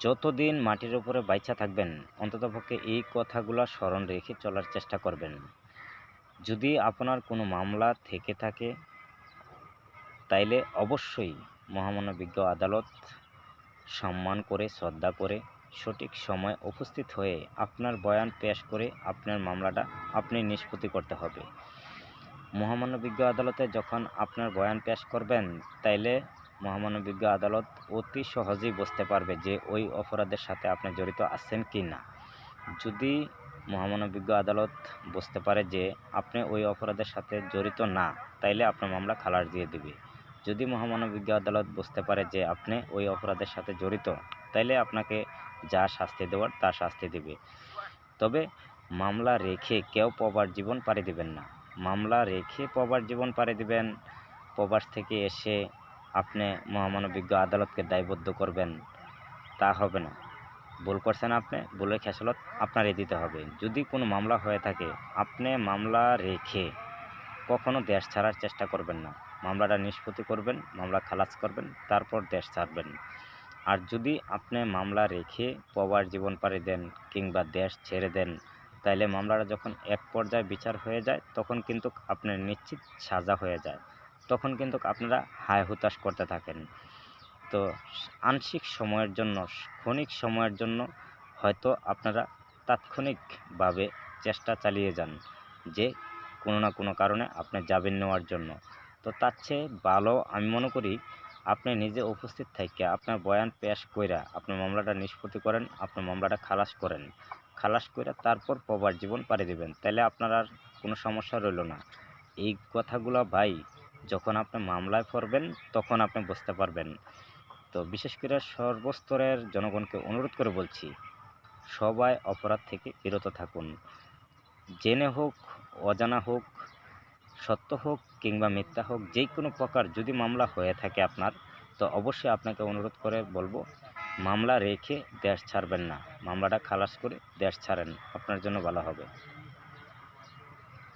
যতদিন মাটির উপরে বাইচা থাকবেন অন্ততপক্ষে এই কথাগুলো স্মরণ রেখে চলার চেষ্টা করবেন। যদি আপনার কোনো মামলা থেকে থাকে তাইলে অবশ্যই মহামানবিজ্ঞ আদালত সম্মান করে, শ্রদ্ধা করে, সঠিক সময়ে উপস্থিত হয়ে আপনার বয়ান পেশ করে আপনার মামলাটা আপনি নিষ্পত্তি করতে হবে। মহামানবিজ্ঞ আদালতে যখন আপনার বয়ান পেশ করবেন তাইলে মহামানবিজ্ঞ আদালত অতি সহজেই বুঝতে পারবে যে ওই অপরাধের সাথে আপনি জড়িত আছেন কি না। যদি মহামানবিজ্ঞ আদালত বুঝতে পারে যে আপনি ওই অপরাধের সাথে জড়িত না, তাইলে আপনার মামলা খালাস দিয়ে দিবে। যদি মহামানবিজ্ঞ আদালত বুঝতে পারে যে আপনি ওই অপরাধের সাথে জড়িত, তাইলে আপনাকে যা শাস্তি দেওয়ার তা শাস্তি দেবে। তবে মামলা রেখে কেউ প্রবাস জীবন পাড়ি দিবেন না। মামলা রেখে প্রবাস জীবন পাড়ি দিবেন, প্রবাস থেকে এসে আপনি মহামানবিজ্ঞ আদালতকে দায়বদ্ধ করবেন, তা হবে না। ভুল করছেন আপনি, ভুলের খেসারত আপনারই দিতে হবে। যদি কোনো মামলা হয়ে থাকে আপনি মামলা রেখে কখনো দেশ ছাড়ার চেষ্টা করবেন না। মামলাটা নিষ্পত্তি করবেন, মামলা খালাস করবেন, তারপর দেশ ছাড়বেন। আর যদি আপনি মামলা রেখে প্রবাস জীবন পাড়ি দেন কিংবা দেশ ছেড়ে দেন, তাইলে মামলাটা যখন এক পর্যায়ে বিচার হয়ে যায় তখন কিন্তু আপনার নিশ্চিত সাজা হয়ে যায়। তখন কিন্তু আপনারা হায় হুতাশ করতে থাকেন। তো আংশিক সময়ের জন্য, ক্ষণিক সময়ের জন্য হয়তো আপনারা তাৎক্ষণিকভাবে চেষ্টা চালিয়ে যান যে কোনো না কোনো কারণে আপনি জামিন নেওয়ার জন্য। তো তার চেয়ে ভালো আমি মনে করি আপনি নিজে উপস্থিত থাইকা আপনার বয়ান পেশ কইরা আপনার মামলাটা নিষ্পত্তি করেন, আপনার মামলাটা খালাস করেন। খালাস কইরা তারপর প্রবাস জীবন পাড়ি দিবেন। তাইলে আপনার আর কোনো সমস্যা রইল না। এই কথাগুলো ভাই যখন আপনি মামলায় পড়বেন তখন আপনি বুঝতে পারবেন। তো বিশেষ করে সর্বস্তরের জনগণকে অনুরোধ করে বলছি, সবাই অপরাধ থেকে বিরত থাকুন। জেনে হোক, অজানা হোক, সত্য হোক কিংবা মিথ্যা হোক, যে কোনো প্রকার যদি মামলা হয়ে থাকে আপনার, তো অবশ্যই আপনাকে অনুরোধ করে বলবো মামলা রেখে দেশ ছাড়বেন না। মামলাটা খালাস করে দেশ ছাড়েন, আপনার জন্য ভালো হবে।